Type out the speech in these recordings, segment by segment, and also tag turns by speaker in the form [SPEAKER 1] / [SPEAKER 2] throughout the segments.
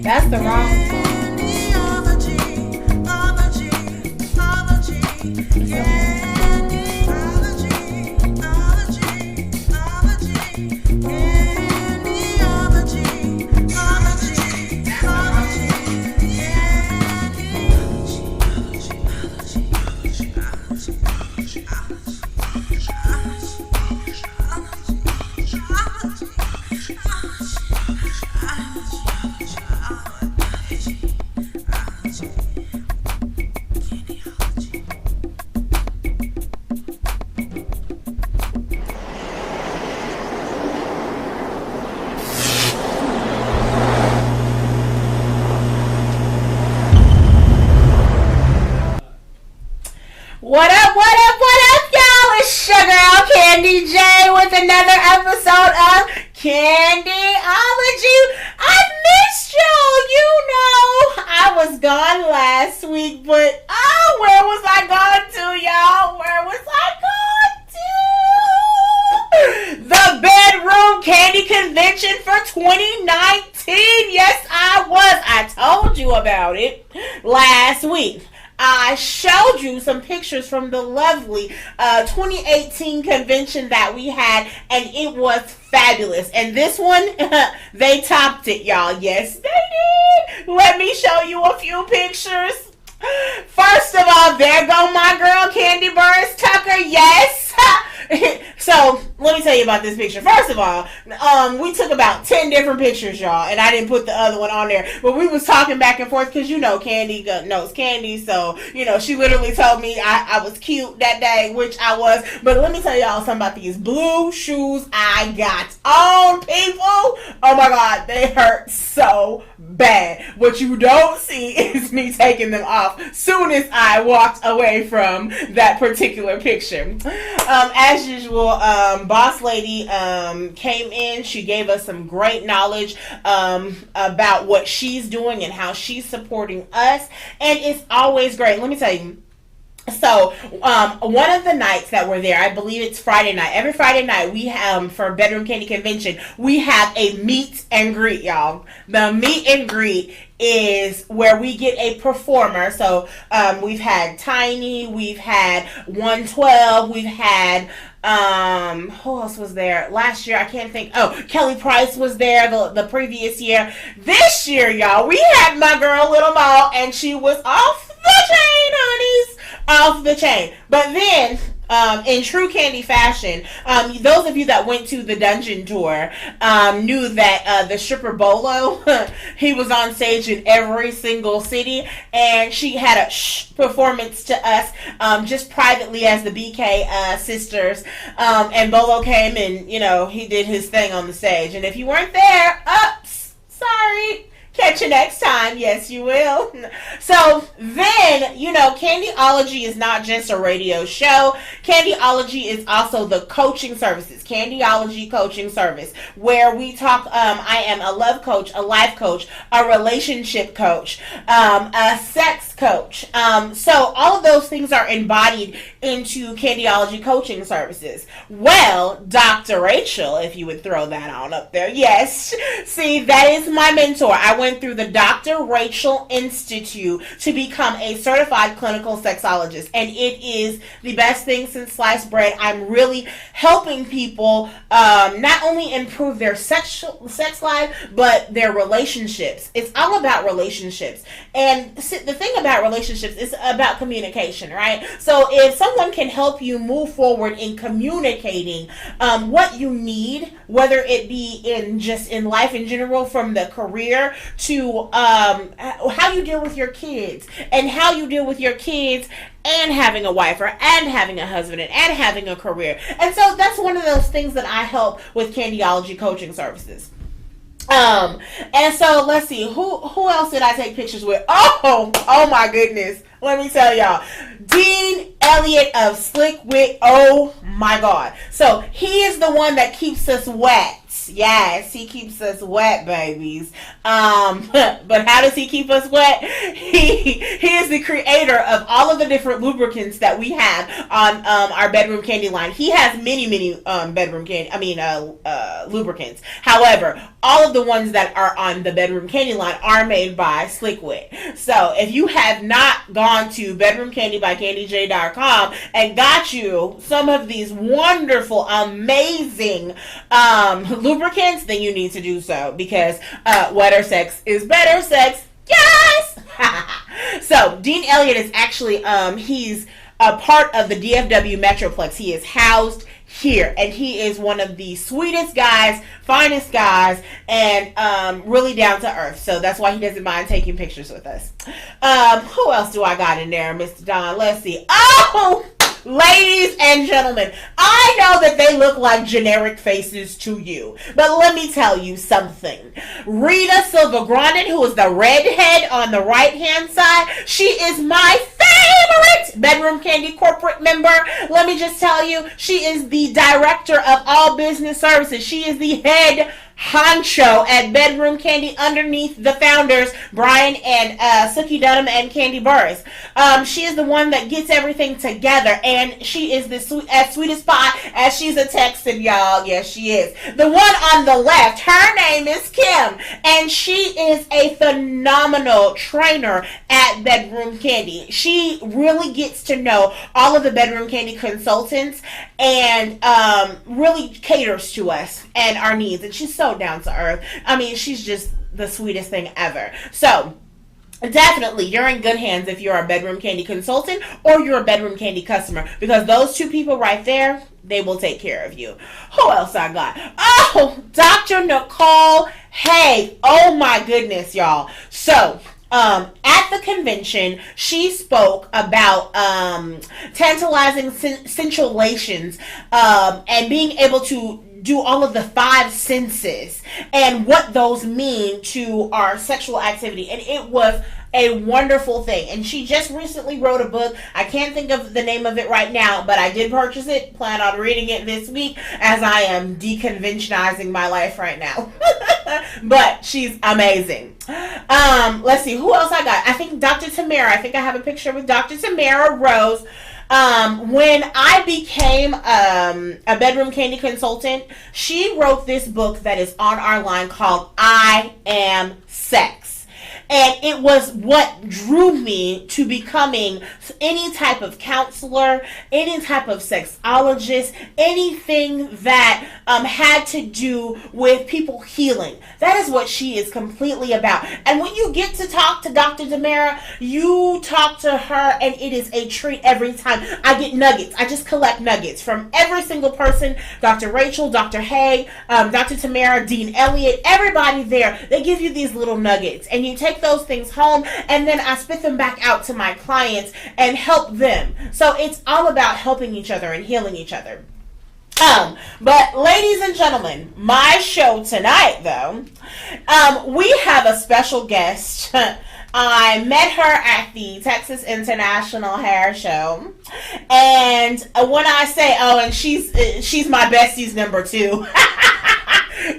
[SPEAKER 1] That's the wrong. What up, what up, what up, y'all? It's your girl, Candy J, with another episode of Candyology. I missed y'all, you know. I was gone last week, but where was I gone to, y'all? Where was I gone to? The Bedroom Candy Convention for 2019. Yes, I was. I told you about it last week. I showed you some pictures from the lovely 2018 convention that we had, and it was fabulous. And this one, they topped it, y'all. Yes, they did. Let me show you a few pictures. First of all, there go my girl, Candy Burris Tucker. Yes. So, let me tell you about this picture. First of all, we took about 10 different pictures, y'all, and I didn't put the other one on there, but we was talking back and forth, because, you know, Candy knows Candy, so, you know, she literally told me I was cute that day, which I was. But let me tell y'all something about these blue shoes I got on, people. Oh my God, they hurt so bad. What you don't see is me taking them off soon as I walked away from that particular picture. As usual, Boss Lady came in. She gave us some great knowledge about what she's doing and how she's supporting us, and it's always great. Let me tell you. So, one of the nights that we're there, I believe it's Friday night. Every Friday night, we have, for Bedroom Candy Convention, we have a meet and greet, y'all. The meet and greet is where we get a performer. So, we've had Tiny, we've had 112, we've had, who else was there? Last year, I can't think. Oh, Kelly Price was there the previous year. This year, y'all, we had my girl, Little Mo, and she was off the chain, honeys. Off the chain. But then, in true Candy fashion, those of you that went to the dungeon tour knew that the stripper Bolo, he was on stage in every single city, and she had a performance to us just privately as the BK sisters, and Bolo came and, you know, he did his thing on the stage. And if you weren't there, oops, sorry. Catch you next time. Yes, you will. So then, you know, Candyology is not just a radio show. Candyology is also the coaching services. Candyology coaching service, where we talk, I am a love coach, a life coach, a relationship coach, a sex coach. So all of those things are embodied into Candyology coaching services. Well, Dr. Rachel, if you would throw that on up there. Yes. See, that is my mentor. I went through the Dr. Rachel Institute to become a certified clinical sexologist, and it is the best thing since sliced bread. I'm really helping people not only improve their sex life, but their relationships. It's all about relationships, and the thing about relationships is about communication, right? So if someone can help you move forward in communicating what you need, whether it be in life in general, from the career to how you deal with your kids, and how you deal with your kids and having a wife, or and having a husband, and having a career. And so that's one of those things that I help with Candyology coaching services. And so let's see, who else did I take pictures with? Oh my goodness. Let me tell y'all. Dean Elliott of Slick Wit. Oh my God. So he is the one that keeps us wet. Yes, he keeps us wet, babies. But how does he keep us wet? He is the creator of all of the different lubricants that we have on our bedroom candy line. He has many lubricants. However, all of the ones that are on the bedroom candy line are made by Slickwit. So if you have not gone to bedroomcandybycandyj.com and got you some of these wonderful, amazing lubricants, then you need to do so, because wetter sex is better sex. Yes. So Dean Elliott is actually he's a part of the DFW Metroplex. He is housed here, and he is one of the sweetest guys, finest guys, and really down to earth. So that's why he doesn't mind taking pictures with us. Who else do I got in there, Mr. Don? Let's see. Oh, ladies and gentlemen, I know that they look like generic faces to you, but let me tell you something. Rita Silvagrandin, who is the redhead on the right-hand side, she is my favorite Bedroom Candy corporate member. Let me just tell you, she is the director of all business services. She is the head honcho at Bedroom Candy underneath the founders, Brian and Sookie Dunham and Candy Burris. She is the one that gets everything together, and she is the sweetest pie as she's a Texan, y'all. Yes, she is. The one on the left, her name is Kim, and she is a phenomenal trainer at Bedroom Candy. She really gets to know all of the Bedroom Candy consultants and really caters to us and our needs, and she's so down to earth. I mean, she's just the sweetest thing ever. So definitely, you're in good hands if you're a Bedroom Candy consultant or you're a Bedroom Candy customer, because those two people right there, they will take care of you. Who else I got? Oh, Dr. Nicole Hay. Oh my goodness, y'all. So at the convention, she spoke about tantalizing scintillations and being able to do all of the 5 senses and what those mean to our sexual activity. And it was a wonderful thing. And she just recently wrote a book. I can't think of the name of it right now, but I did purchase it. Plan on reading it this week as I am deconventionizing my life right now. But she's amazing. Let's see, who else I got? I think Dr. Tamara. I think I have a picture with Dr. Tamara Rose. When I became a Bedroom Candy consultant, she wrote this book that is on our line called I Am Sex. And it was what drew me to becoming any type of counselor, any type of sexologist, anything that had to do with people healing. That is what she is completely about. And when you get to talk to Dr. Tamara, you talk to her, and it is a treat every time. I get nuggets. I just collect nuggets from every single person. Dr. Rachel, Dr. Hay, Dr. Tamara, Dean Elliott, everybody there. They give you these little nuggets, and you take those things home, and then I spit them back out to my clients and help them. So it's all about helping each other and healing each other. But ladies and gentlemen, my show tonight, though, we have a special guest. I met her at the Texas International Hair Show, and when I say, oh, and she's my bestie's number 2.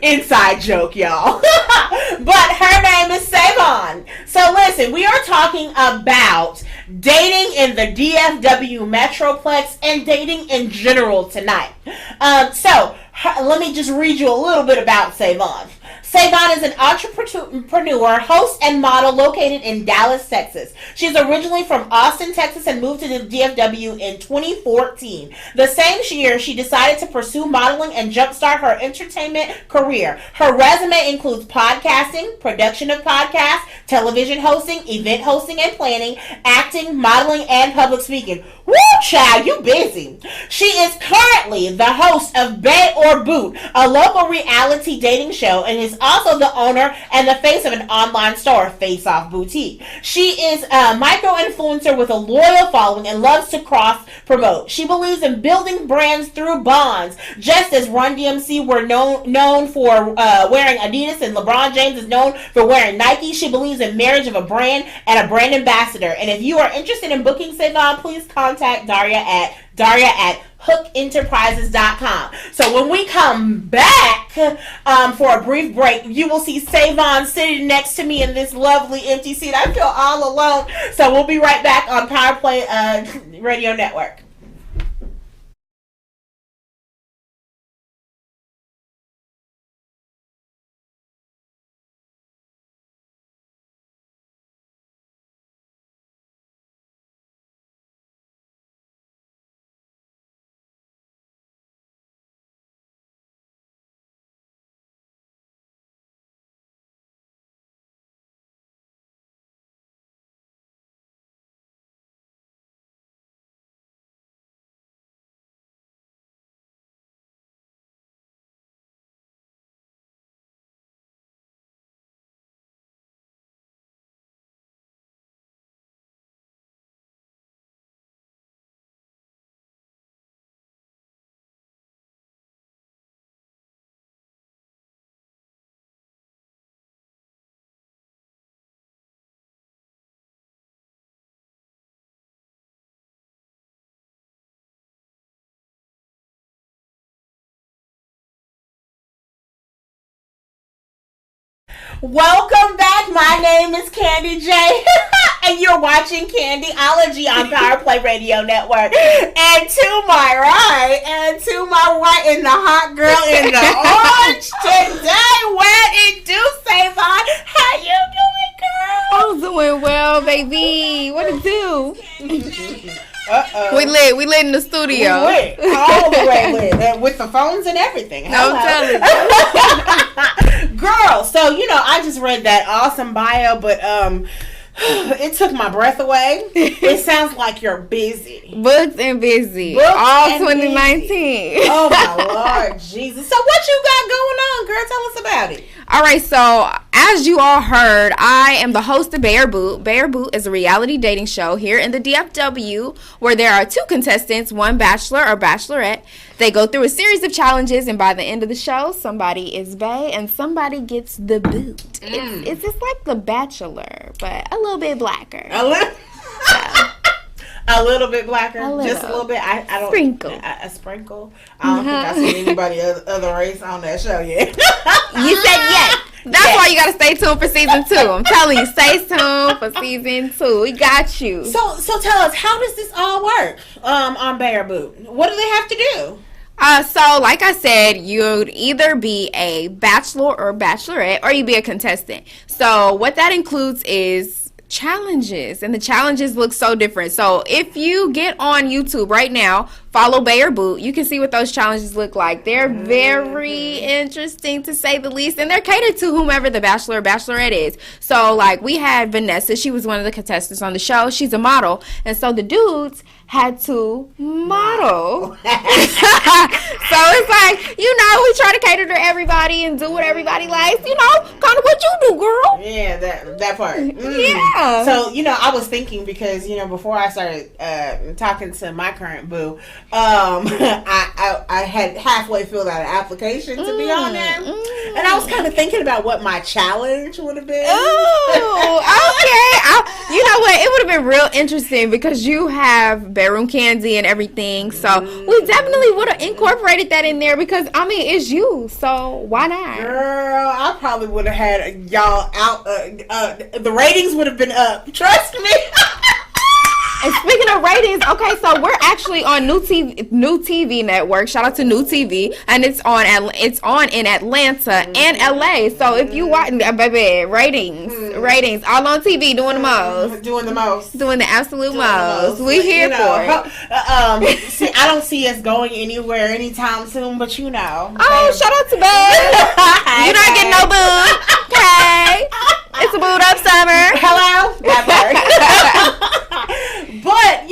[SPEAKER 1] Inside joke, y'all. But her name is Sevon. So listen, we are talking about dating in the DFW Metroplex and dating in general tonight. Let me just read you a little bit about Sevon. Sevon is an entrepreneur, host, and model located in Dallas, Texas. She's originally from Austin, Texas, and moved to the DFW in 2014. The same year, she decided to pursue modeling and jumpstart her entertainment career. Her resume includes podcasting, production of podcasts, television hosting, event hosting and planning, acting, modeling, and public speaking. Woo, child, you busy. She is currently the host of Bay or Boot, a local reality dating show, and is also the owner and the face of an online store, Face Off Boutique. She is a micro-influencer with a loyal following and loves to cross-promote. She believes in building brands through bonds. Just as Run DMC were known for wearing Adidas and LeBron James is known for wearing Nike, she believes in marriage of a brand and a brand ambassador. And if you are interested in booking Sevon, please contact Daria at hookenterprises.com. So when we come back for a brief break, you will see Sevon sitting next to me in this lovely empty seat. I feel all alone. So we'll be right back on Power Play Radio Network. Welcome back. My name is Candy J, and you're watching Candyology on Power Play Radio Network. And to my right, and to my right, in the hot girl in the orange today, what it do, Sevon? How you doing, girl?
[SPEAKER 2] I'm doing well, baby. What it do?
[SPEAKER 1] Uh-oh.
[SPEAKER 2] We lit in the studio.
[SPEAKER 1] We lit. All the way lit. With the phones and everything.
[SPEAKER 2] No, I'm telling
[SPEAKER 1] you. Girl, so, I just read that awesome bio, but it took my breath away. It sounds like you're busy.
[SPEAKER 2] Booked and busy.
[SPEAKER 1] Booked
[SPEAKER 2] all
[SPEAKER 1] and
[SPEAKER 2] 2019.
[SPEAKER 1] Busy. Oh, my Lord Jesus. So what you got going on, girl? Tell us about it.
[SPEAKER 2] All right, so as you all heard, I am the host of Bear Boot. Bear Boot is a reality dating show here in the DFW where there are two contestants, one bachelor or bachelorette. They go through a series of challenges, and by the end of the show, somebody is bae and somebody gets the boot. It's just like The Bachelor, but a little bit blacker.
[SPEAKER 1] A little bit blacker,
[SPEAKER 2] just
[SPEAKER 1] a little bit. I don't
[SPEAKER 2] sprinkle.
[SPEAKER 1] A sprinkle. I don't think I've seen anybody other race on that show yet.
[SPEAKER 2] You said yes. That's why you gotta stay tuned for season 2. I'm telling you, stay tuned for season 2. We got you.
[SPEAKER 1] So tell us, how does this all work on Bear Boot? What do they have to do?
[SPEAKER 2] So like I said, you'd either be a bachelor or bachelorette, or you'd be a contestant. So what that includes is challenges, and the challenges look so different. So if you get on YouTube right now, follow Bear Boot, you can see what those challenges look like. They're very interesting, to say the least, and they're catered to whomever the bachelor or bachelorette is. So like we had Vanessa, she was one of the contestants on the show. She's a model, and so the dudes had to model. So it's like, we try to cater to everybody and do what everybody likes, kind of what you do, girl.
[SPEAKER 1] Yeah, that part.
[SPEAKER 2] Yeah.
[SPEAKER 1] So, I was thinking, because, before I started talking to my current boo, I had halfway filled out an application to be on there. And I was kind of thinking about what my challenge would have been.
[SPEAKER 2] Oh, okay. You know what? It would have been real interesting because you have bedroom candy and everything. So we definitely would have incorporated that in there because, it's you. So why not?
[SPEAKER 1] Girl, I probably would have had y'all out. The ratings would have been up. Trust me.
[SPEAKER 2] And speaking of ratings, okay, so we're actually on New TV Network. Shout out to New TV, and it's on in Atlanta and LA. So if you watch, baby, ratings, all on TV, doing the absolute most. We here for it.
[SPEAKER 1] See, I don't see us going anywhere anytime soon, but
[SPEAKER 2] Oh, shout out to Bud. You're not getting no boo. Okay, it's a boot up summer.
[SPEAKER 1] Hello, that part. But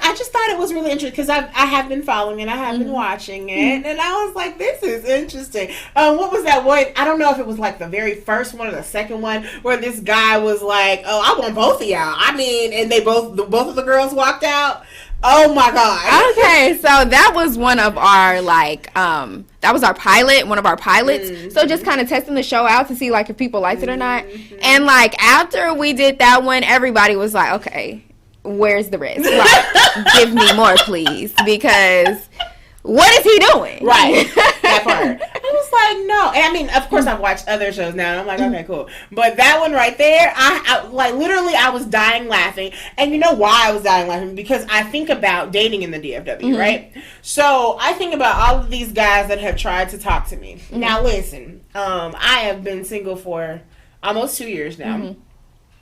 [SPEAKER 1] I just thought it was really interesting because I have been following it. I have been watching it. And I was like, this is interesting. What was that one? I don't know if it was like the very first one or the second one where this guy was like, oh, I want both of y'all. I mean, and they both of the girls walked out. Oh my God.
[SPEAKER 2] Okay, so that was one of our that was our pilot, one of our pilots. So just kind of testing the show out to see like if people liked it or not. And like after we did that one, everybody was like, okay, where's the rest? Like, give me more, please, because what is he doing?
[SPEAKER 1] Right, that part. I was like, no. And I mean, of course, I've watched other shows now, and I'm like, okay, cool. But that one right there, I like literally, I was dying laughing. And you know why I was dying laughing? Because I think about dating in the DFW, right? So I think about all of these guys that have tried to talk to me. Now, listen, I have been single for almost 2 years now.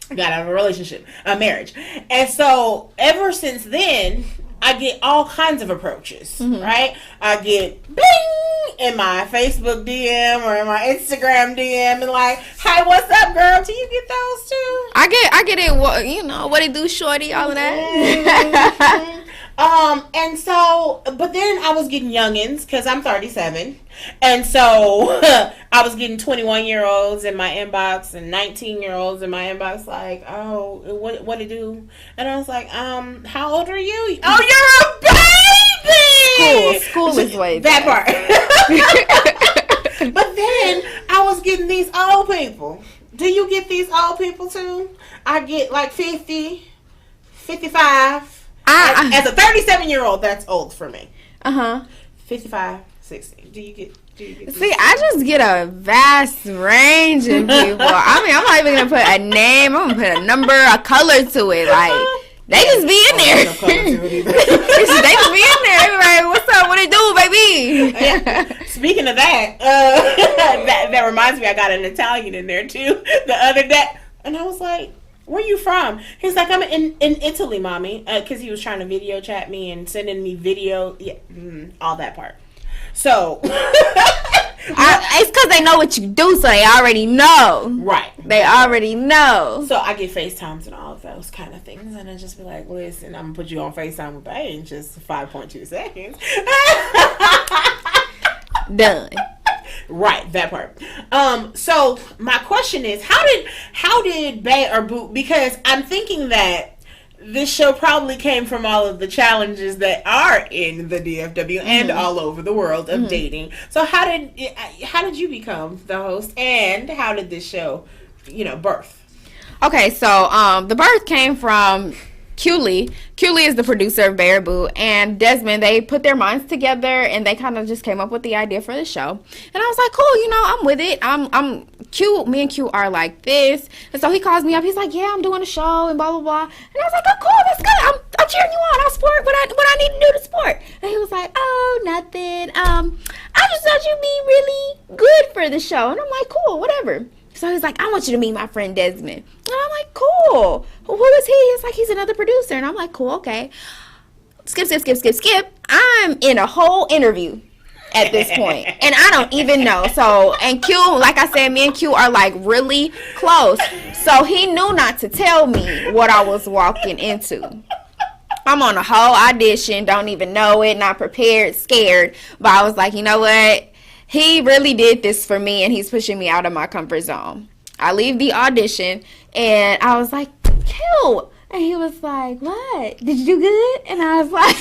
[SPEAKER 1] Got out of a relationship, a marriage. And so ever since then, I get all kinds of approaches, right? I get bling in my Facebook DM or in my Instagram DM and like, hey, what's up, girl? Do you get those too?
[SPEAKER 2] I get it. What, you know, what it do, shorty, all of that.
[SPEAKER 1] And so, but then I was getting youngins because I'm 37. And so I was getting 21-year-olds in my inbox and 19-year-olds in my inbox like, oh, what it do? And I was like, how old are you? Oh, you're a baby!
[SPEAKER 2] School is way
[SPEAKER 1] that part. But then I was getting these old people. Do you get these old people too? I get like 50, 55. As a 37-year-old, that's old for me. 55, 60. Do you get
[SPEAKER 2] See, I just get a vast range of people. I mean, I'm not even gonna put a name. I'm gonna put a number, a color to it. Like they just be in there. They just be in there. They be like, "What's up? What it do, baby?"
[SPEAKER 1] Yeah. Speaking of that, that reminds me, I got an Italian in there too the other day, and I was like, where you from? He's like, I'm in Italy, mommy. Because he was trying to video chat me and sending me video. Yeah, all that part. So.
[SPEAKER 2] It's because they know what you do, so they already know.
[SPEAKER 1] Right.
[SPEAKER 2] They already know.
[SPEAKER 1] So I get FaceTimes and all of those kind of things. And I just be like, listen, I'm going to put you on FaceTime with Bay in just 5.2 seconds.
[SPEAKER 2] Done.
[SPEAKER 1] Right, that part. So my question is, how did Bay or Boot? Because I'm thinking that this show probably came from all of the challenges that are in the DFW and all over the world of dating. So how did you become the host, and how did this show, birth?
[SPEAKER 2] Okay, so the birth came from Keely. Keely is the producer of Bear Boot, and Desmond, they put their minds together and they kind of just came up with the idea for the show. And I was like, cool, I'm with it. I'm Q, me and Q are like this. And so he calls me up. He's like, yeah, I'm doing a show and blah, blah, blah. And I was like, oh, cool, that's good. I'm cheering you on. I'll support what I need to do to support. And he was like, oh, nothing. I just thought you'd be really good for the show. And I'm like, cool, whatever. So he's like, I want you to meet my friend Desmond. And I'm like, cool. Who is he? He's like, he's another producer. And I'm like, cool, okay. Skip. I'm in a whole interview at this point. And I don't even know. So, and Q, like I said, me and Q are like really close. So he knew not to tell me what I was walking into. I'm on a whole audition, don't even know it, not prepared, scared. But I was like, you know what? He really did this for me, and he's pushing me out of my comfort zone. I leave the audition, and I was like, Q. And he was like, what? Did you do good? And I was like,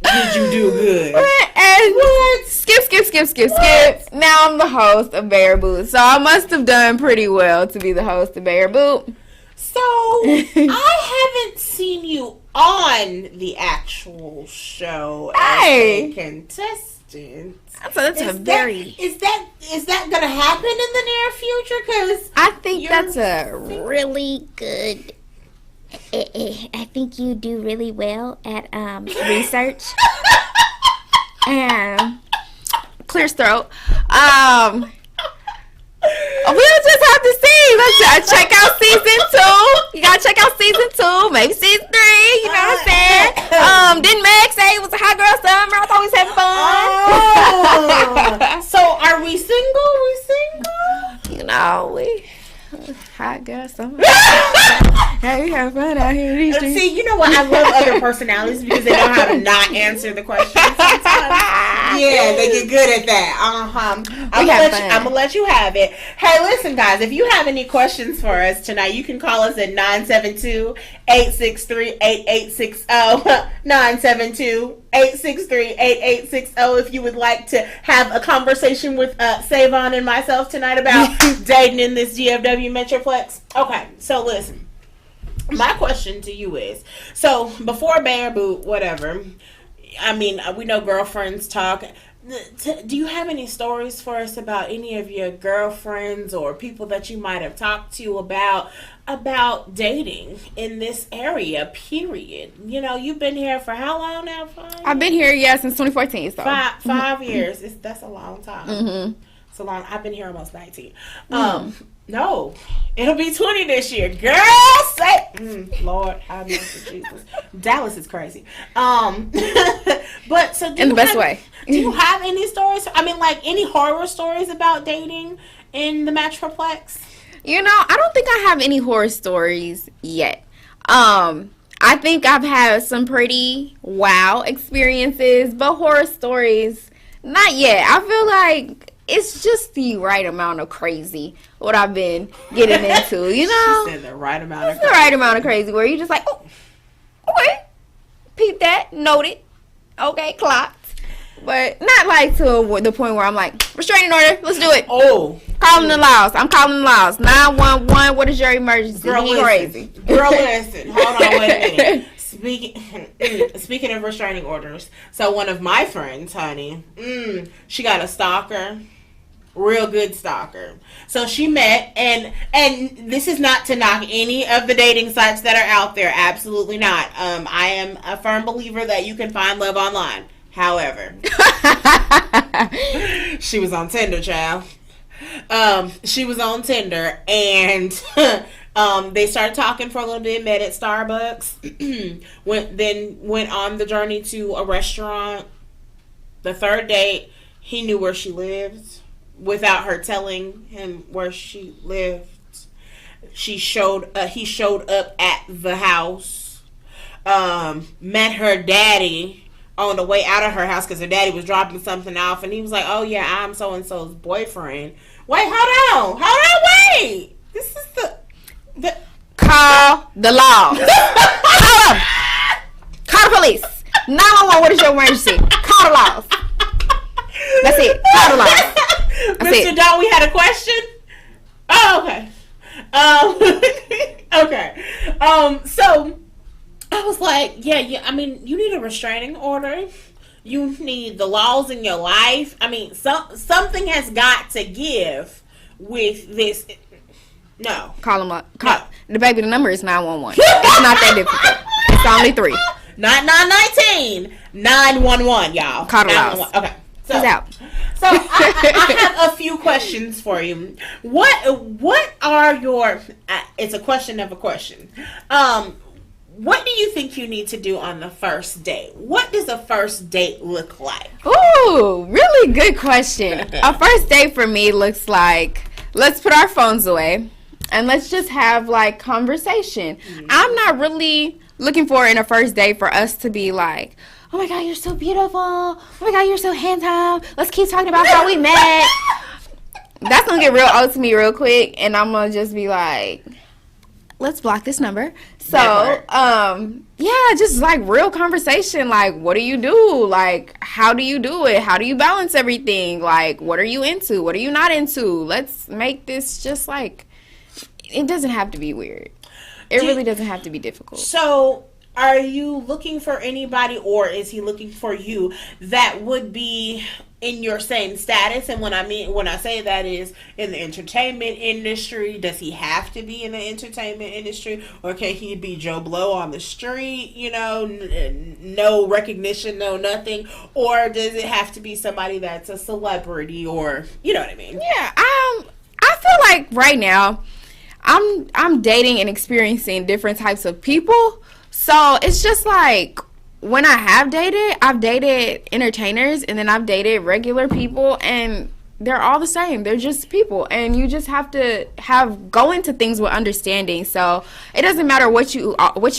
[SPEAKER 1] did you do good?
[SPEAKER 2] And what? Skip. Now I'm the host of Bear Boot. So I must have done pretty well to be the host of Bear Boot.
[SPEAKER 1] So I haven't seen you on the actual show as a contestant.
[SPEAKER 2] So that's is
[SPEAKER 1] that gonna happen in the near future? Because
[SPEAKER 2] I think that's a
[SPEAKER 3] really good. I think you do really well at research.
[SPEAKER 2] And clear throat. We'll just have to see. Let's check out season 2. You gotta check out season 2, maybe season 3. You know what I'm saying? Didn't Meg say it was a hot girl summer? I thought we was having fun.
[SPEAKER 1] So are we single?
[SPEAKER 2] You know, hot girl summer. Hey, you have fun out here in these streets.
[SPEAKER 1] See, you know what? I love other personalities because they know how to not answer the question sometimes. Yeah, they get good at that. I'm gonna let you have it. Hey, listen, guys, if you have any questions for us tonight, you can call us at 972-863-8860. 972-863-8860 if you would like to have a conversation with Sevon and myself tonight about dating in this DFW Metroplex. Okay, so listen. My question to you is, so before Bear Boot, whatever, I mean, we know girlfriends talk. Do you have any stories for us about any of your girlfriends or people that you might have talked to about dating in this area, period? You know, you've been here for how long now?
[SPEAKER 2] I've been here, since 2014. So
[SPEAKER 1] 5 years. That's a long time.
[SPEAKER 2] Mm-hmm.
[SPEAKER 1] It's a long. I've been here almost 19. No, it'll be 20 this year. Girl, say, Lord, have mercy, Jesus. Dallas is crazy. But so
[SPEAKER 2] in the best way.
[SPEAKER 1] Do you have any stories? I mean, like any horror stories about dating in the Metroplex?
[SPEAKER 2] You know, I don't think I have any horror stories yet. I think I've had some pretty wow experiences, but horror stories, not yet. I feel like it's just the right amount of crazy what I've been getting into, you know?
[SPEAKER 1] She said the right amount of
[SPEAKER 2] crazy. The right amount of crazy where you're just like, oh, okay, peep that, noted, okay, clocked. But not like to the point where I'm like, restraining order, let's do it.
[SPEAKER 1] Oh.
[SPEAKER 2] Calling the laws. I'm calling the laws. 911, what is your emergency?
[SPEAKER 1] Girl, listen.
[SPEAKER 2] Crazy.
[SPEAKER 1] Girl, listen. Hold on, wait a minute. Speaking of restraining orders, so one of my friends, honey, she got a stalker. Real good stalker. So she met, and this is not to knock any of the dating sites that are out there. Absolutely not. I am a firm believer that you can find love online. However, she was on Tinder, child. She was on Tinder, and they started talking for a little bit. Met at Starbucks. went on the journey to a restaurant. The third date, he knew where she lived. Without her telling him where she lived, he showed up at the house. Met her daddy on the way out of her house because her daddy was dropping something off, and he was like, "Oh yeah, I'm so and so's boyfriend." Wait, hold on, wait. This is the
[SPEAKER 2] call the law. Call the police. 911. What is your emergency? Call the laws. That's it. Call the laws.
[SPEAKER 1] Mr. Don, we had a question? Oh, okay. Okay. So I was like, yeah, I mean, you need a restraining order. You need the laws in your life. I mean, something has got to give with this. No.
[SPEAKER 2] Call them up. The baby, the number is 911. It's not that difficult. It's only 3.
[SPEAKER 1] Not 919. 911, y'all.
[SPEAKER 2] Call the laws.
[SPEAKER 1] Okay.
[SPEAKER 2] He's out.
[SPEAKER 1] So I have a few questions for you. What are your? It's a question of a question. What do you think you need to do on the first date? What does a first date look like?
[SPEAKER 2] Ooh, really good question. A first date for me looks like, let's put our phones away and let's just have like conversation. Mm-hmm. I'm not really looking for in a first date for us to be like, oh my God, you're so beautiful. Oh my God, you're so handsome. Let's keep talking about how we met. That's going to get real old to me real quick. And I'm going to just be like, let's block this number. So, yeah, just like real conversation. Like, what do you do? Like, how do you do it? How do you balance everything? Like, what are you into? What are you not into? Let's make this just like, it doesn't have to be weird. It really doesn't have to be difficult.
[SPEAKER 1] So, are you looking for anybody, or is he looking for you that would be in your same status? And when I say that is in the entertainment industry, does he have to be in the entertainment industry, or can he be Joe Blow on the street, you know, no recognition, no nothing, or does it have to be somebody that's a celebrity, or you know what I mean?
[SPEAKER 2] Yeah, I feel like right now I'm dating and experiencing different types of people. So it's just like when I've dated entertainers and then I've dated regular people, and they're all the same. They're just people, and you just have to go into things with understanding. So it doesn't matter what you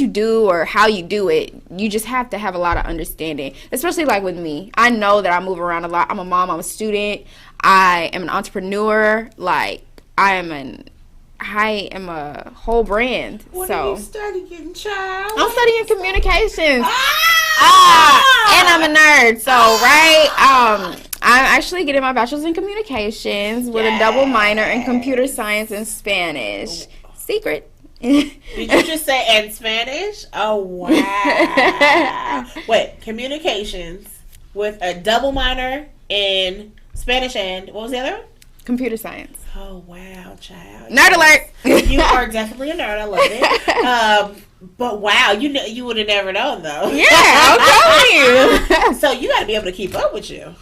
[SPEAKER 2] do or how you do it. You just have to have a lot of understanding, especially like with me. I know that I move around a lot. I'm a mom. I'm a student. I am an entrepreneur. Like I am a whole brand.
[SPEAKER 1] What
[SPEAKER 2] so
[SPEAKER 1] are you studying, child?
[SPEAKER 2] I'm studying communications.
[SPEAKER 1] Ah!
[SPEAKER 2] And I'm a nerd. So right, I'm actually getting my bachelor's in communications with a double minor in computer science and Spanish. Secret.
[SPEAKER 1] Did you just say and Spanish? Oh wow! Wait, communications with a double minor in Spanish and what was the other one?
[SPEAKER 2] Computer science.
[SPEAKER 1] Oh wow, child!
[SPEAKER 2] Nerd alert!
[SPEAKER 1] You are definitely a nerd. I love it. But wow, you would have never known though.
[SPEAKER 2] Yeah, I'm telling you.
[SPEAKER 1] So you got to be able to keep up with you.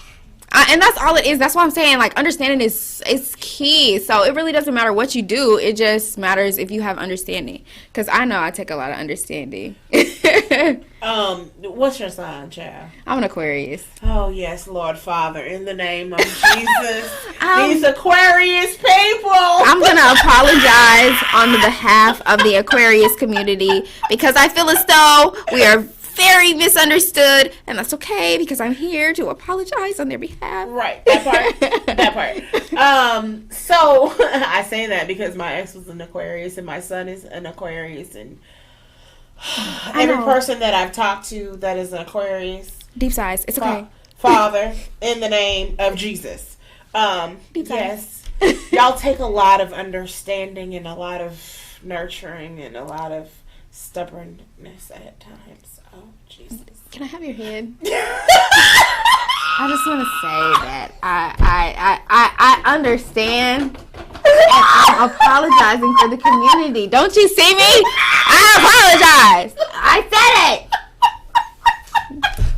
[SPEAKER 2] And that's all it is. That's why I'm saying, like, understanding is key. So it really doesn't matter what you do. It just matters if you have understanding. Because I know I take a lot of understanding.
[SPEAKER 1] What's your sign, child?
[SPEAKER 2] I'm an Aquarius.
[SPEAKER 1] Oh yes, Lord Father, in the name of Jesus, these Aquarius people.
[SPEAKER 2] I'm gonna apologize on the behalf of the Aquarius community because I feel as though we are very misunderstood, and that's okay because I'm here to apologize on their behalf.
[SPEAKER 1] Right, that part. So I say that because my ex was an Aquarius and my son is an Aquarius, and every person that I've talked to that is an Aquarius,
[SPEAKER 2] deep sighs. It's okay.
[SPEAKER 1] Father, in the name of Jesus.
[SPEAKER 2] Deep sighs.
[SPEAKER 1] Yes, y'all take a lot of understanding and a lot of nurturing and a lot of stubbornness at times. Oh, Jesus.
[SPEAKER 2] Can I have your head? I just want to say that I understand, and I'm apologizing for the community. Don't you see me? I apologize. I said it.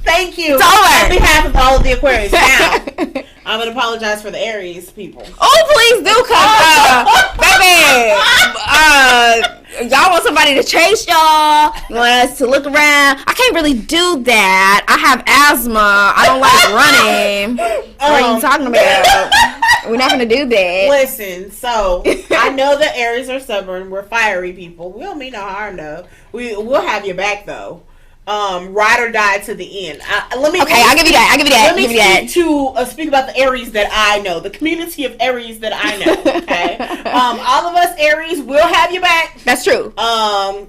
[SPEAKER 1] Thank you.
[SPEAKER 2] It's over.
[SPEAKER 1] On behalf of all of the Aquarius. Now, I'm going to apologize for the Aries people.
[SPEAKER 2] Oh, please do come, baby. Y'all want somebody to chase y'all? You want us to look around? I can't really do that. I have asthma. I don't like running. What are you talking about? We're not going to do that.
[SPEAKER 1] Listen, so I know that Aries are stubborn. We're fiery people. We don't mean no harm, though. We'll have your back, though. Ride or die to the end. I'll give you that. Let me speak about the Aries that I know, the community of Aries that I know. Okay, all of us Aries will have your back.
[SPEAKER 2] That's true.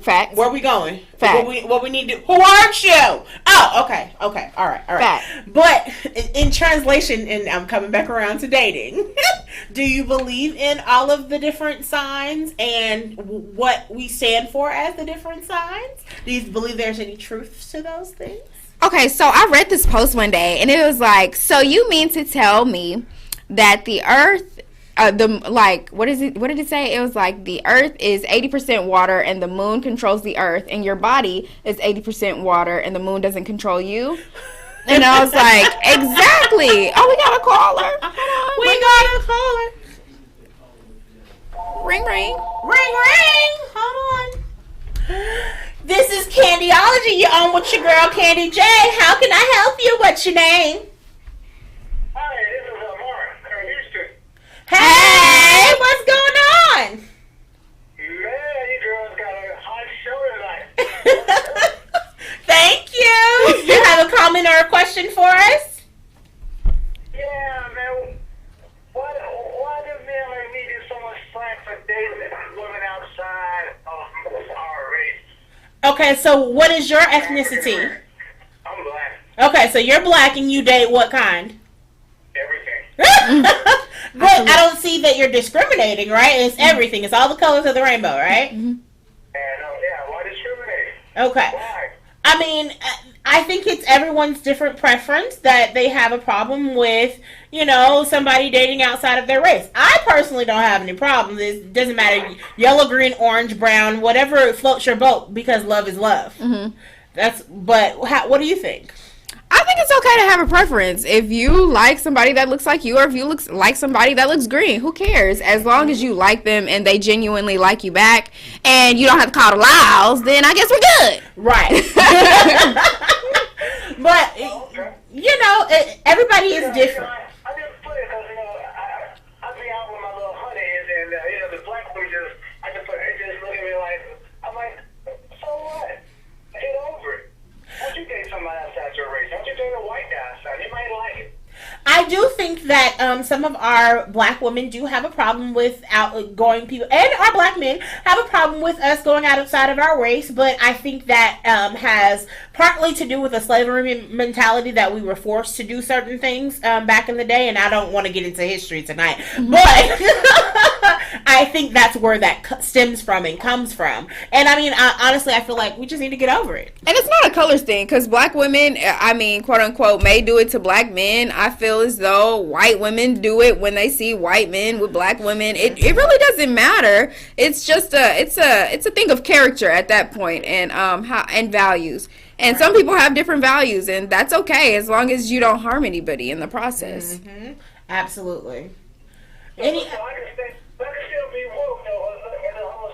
[SPEAKER 2] Fact.
[SPEAKER 1] Where we going?
[SPEAKER 2] Fact.
[SPEAKER 1] What we need to? Who aren't you? Oh, okay, all right.
[SPEAKER 2] Fact.
[SPEAKER 1] But in translation, and I'm coming back around to dating. Do you believe in all of the different signs and what we stand for as the different signs? Do you believe there's any truth to those things?
[SPEAKER 2] Okay, so I read this post one day, and it was like, so you mean to tell me that the Earth, what did it say? It was like the Earth is 80% water, and the moon controls the Earth, and your body is 80% water, and the moon doesn't control you? And I was like, exactly. Oh, we got a caller. Hold on. Ring, ring.
[SPEAKER 1] Hold on. This is Candyology. You're on with your girl, Candy J. How can I help you? What's your name?
[SPEAKER 4] Hi, this is Mark from Houston.
[SPEAKER 1] Hey, what's going on?
[SPEAKER 4] Man, you girls got a hot show tonight.
[SPEAKER 1] Thank you. You have a comment or a question for us?
[SPEAKER 4] Yeah, man. Why do men like me get so much slack for dating women outside of our race?
[SPEAKER 1] Okay, so what is your ethnicity?
[SPEAKER 4] I'm black.
[SPEAKER 1] Okay, so you're black and you date what kind?
[SPEAKER 4] Everything.
[SPEAKER 1] But I don't see that you're discriminating, right? It's everything. It's all the colors of the rainbow, right?
[SPEAKER 4] And why discriminate?
[SPEAKER 1] Okay.
[SPEAKER 4] Why?
[SPEAKER 1] I mean, I think it's everyone's different preference that they have a problem with, somebody dating outside of their race. I personally don't have any problems. It doesn't matter, yellow, green, orange, brown, whatever floats your boat, because love is love.
[SPEAKER 2] Mm-hmm.
[SPEAKER 1] What do you think?
[SPEAKER 2] I think it's okay to have a preference. If you like somebody that looks like you, or if you like somebody that looks green, who cares? As long as you like them and they genuinely like you back, and you don't have to call the loud, then I guess we're good.
[SPEAKER 1] Right. But, everybody is different.
[SPEAKER 4] I just put it because, And the black woman just, it just look at me like, I'm like, so what? Get over it. Why don't you date somebody outside your race? Why don't you date a white guy outside? He might like it.
[SPEAKER 1] I do think that some of our black women do have a problem with outgoing people, and our black men have a problem with us going outside of our race. But I think that has partly to do with a slavery mentality that we were forced to do certain things back in the day. And I don't want to get into history tonight, but I think that's where that stems from and comes from. And I mean, honestly, I feel like we just need to get over it.
[SPEAKER 2] And it's not a colors thing, because black women, I mean, quote unquote, may do it to black men. I feel as though white women do it when they see white men with black women. It really doesn't matter. It's just it's a thing of character at that point, and and values. And some people have different values, and that's okay as long as you don't harm anybody in the process.
[SPEAKER 1] Mm-hmm. Absolutely.
[SPEAKER 4] So I can still be woke, though. I'm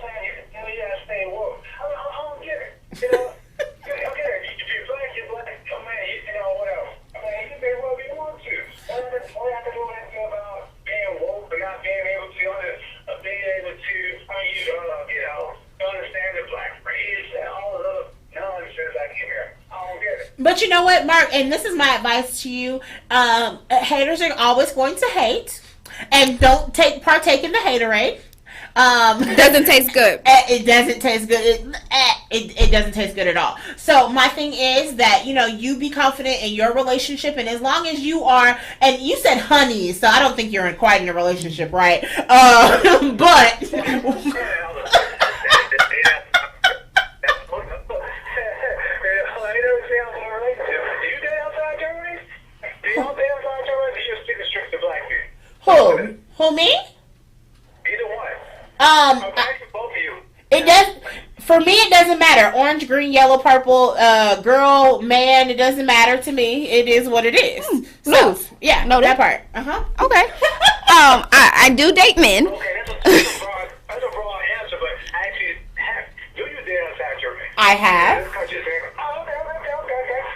[SPEAKER 4] saying you gotta stay woke. I don't get it. Okay, if you're black, you're black. Oh man, whatever. I mean, you can be woke if you want to. All you have to do is about being woke, but not being able to, understand the black race and all the other nonsense I can hear. I don't get it.
[SPEAKER 1] But you know what, Mark, and this is my advice to you, haters are always going to hate, and don't partake in the haterade.
[SPEAKER 2] Doesn't taste good.
[SPEAKER 1] It doesn't taste good. It doesn't taste good at all. So my thing is that, you be confident in your relationship, and as long as you are, and you said honey, so I don't think you're quite in a relationship, right? But who me?
[SPEAKER 4] Either one. Both of you.
[SPEAKER 1] It does. For me, it doesn't matter. Orange, green, yellow, purple, girl, man. It doesn't matter to me. It is what it is. So, yeah, no, that part.
[SPEAKER 2] Okay. I do date men.
[SPEAKER 4] Okay, that's a broad answer, but actually, do you date outside your race?
[SPEAKER 1] I have.
[SPEAKER 4] Oh, okay.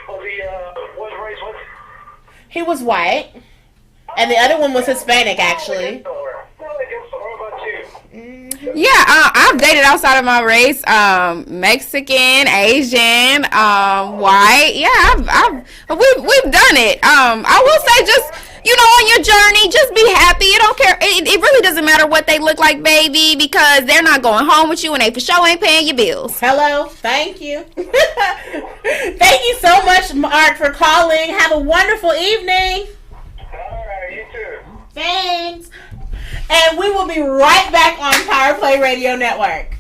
[SPEAKER 4] Well, what race was it?
[SPEAKER 1] He was white, and the other one was Hispanic, actually.
[SPEAKER 2] Yeah, I've dated outside of my race, Mexican, Asian, white. Yeah, we've done it. I will say, just on your journey, just be happy. You don't care. It really doesn't matter what they look like, baby, because they're not going home with you, and they for sure ain't paying your bills.
[SPEAKER 1] Hello, thank you. Thank you so much, Mark, for calling. Have a wonderful evening.
[SPEAKER 4] All right, you too.
[SPEAKER 1] Thanks. And we will be right back on Power Play Radio Network.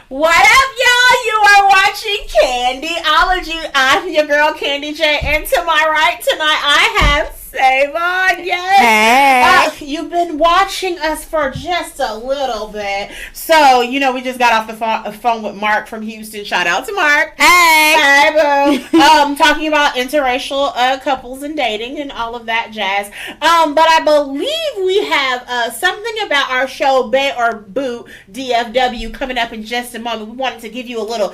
[SPEAKER 1] What up, y'all? You are watching Candyology. I'm your girl, Candy J, and to my right tonight, I have Sevon. Yes.
[SPEAKER 2] Hey.
[SPEAKER 1] You've been watching us for just a little bit. So, we just got off the phone with Mark from Houston. Shout out to Mark.
[SPEAKER 2] Hey.
[SPEAKER 1] Hey, boo. Talking about interracial couples and dating and all of that jazz. But I believe we have something about our show, Boot DFW, coming up in just a moment. We wanted to give you a little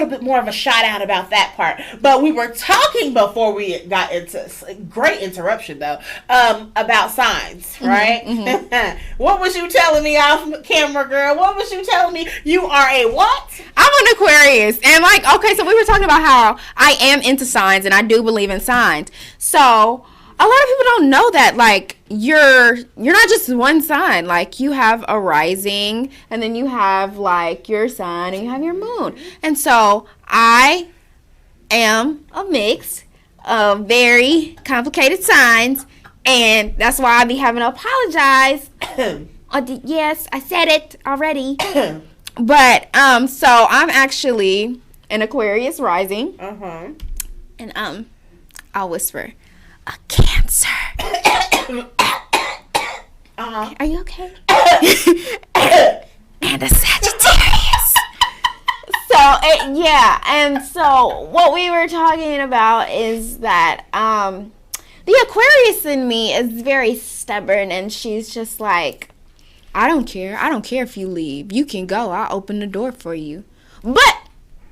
[SPEAKER 1] bit more of a shout out about that part. But we were talking before we got into great interruption though, about signs, right? Mm-hmm. What was you telling me off camera, girl? What was you telling me? You are a what?
[SPEAKER 2] I'm an Aquarius, and okay, so we were talking about how I am into signs, and I do believe in signs. So a lot of people don't know that, you're not just one sign. You have a rising, and then you have your sun, and you have your moon. And so I am a mix of very complicated signs, and that's why I be having to apologize. Yes, I said it already. But so I'm actually an Aquarius rising. And I'll whisper, a Cancer. Are you okay? And a Sagittarius. And so what we were talking about is that the Aquarius in me is very stubborn, and she's just like, I don't care if you leave. You can go. I'll open the door for you. But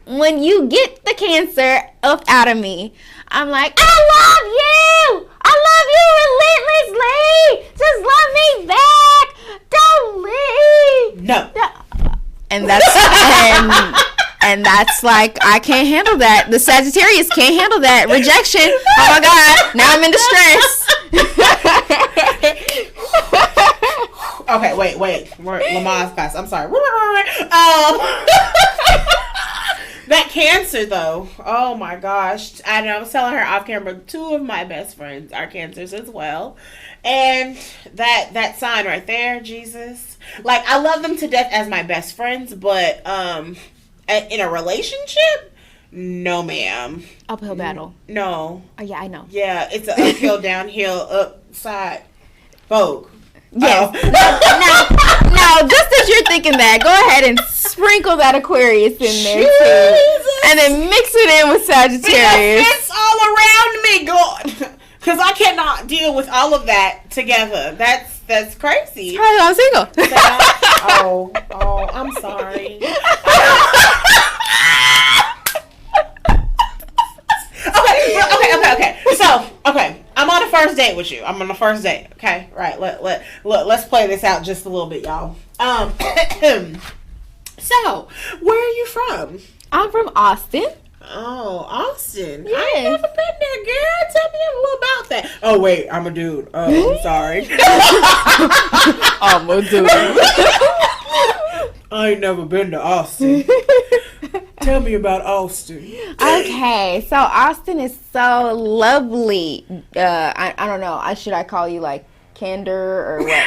[SPEAKER 2] when you get the Cancer up out of me, I'm like, I love you! I love you relentlessly! Just love me back! Don't leave!
[SPEAKER 1] No.
[SPEAKER 2] And that's I can't handle that. The Sagittarius can't handle that. Rejection. Oh my God. Now I'm in distress.
[SPEAKER 1] Okay, wait. We're Lamar's class. I'm sorry. That Cancer, though. Oh my gosh. I know. I was telling her off camera. 2 of my best friends are Cancers as well. And that sign right there, Jesus. I love them to death as my best friends, but in a relationship, no, ma'am.
[SPEAKER 2] Uphill battle.
[SPEAKER 1] No.
[SPEAKER 2] Oh yeah, I know.
[SPEAKER 1] Yeah, it's an uphill, downhill, upside, vogue.
[SPEAKER 2] Yes. Now, just as you're thinking that, go ahead and sprinkle that Aquarius in there too, and then mix it in with Sagittarius.
[SPEAKER 1] It's all around me, God, because I cannot deal with all of that together. That's crazy.
[SPEAKER 2] Hi, I'm single.
[SPEAKER 1] Oh, I'm sorry. Okay. So, I'm on a first date with you. I'm on a first date. Okay, right. Let's play this out just a little bit, y'all. So, where are you from?
[SPEAKER 2] I'm from Austin.
[SPEAKER 1] Oh, Austin.
[SPEAKER 2] Yes.
[SPEAKER 1] I ain't never been there, girl. Tell me a little about that. Oh, wait, I'm a dude. Oh, I'm sorry.
[SPEAKER 2] I'm a dude.
[SPEAKER 1] I ain't never been to Austin. Tell me about Austin.
[SPEAKER 2] Okay, so Austin is so lovely. I don't know. Should I call you Candor or what?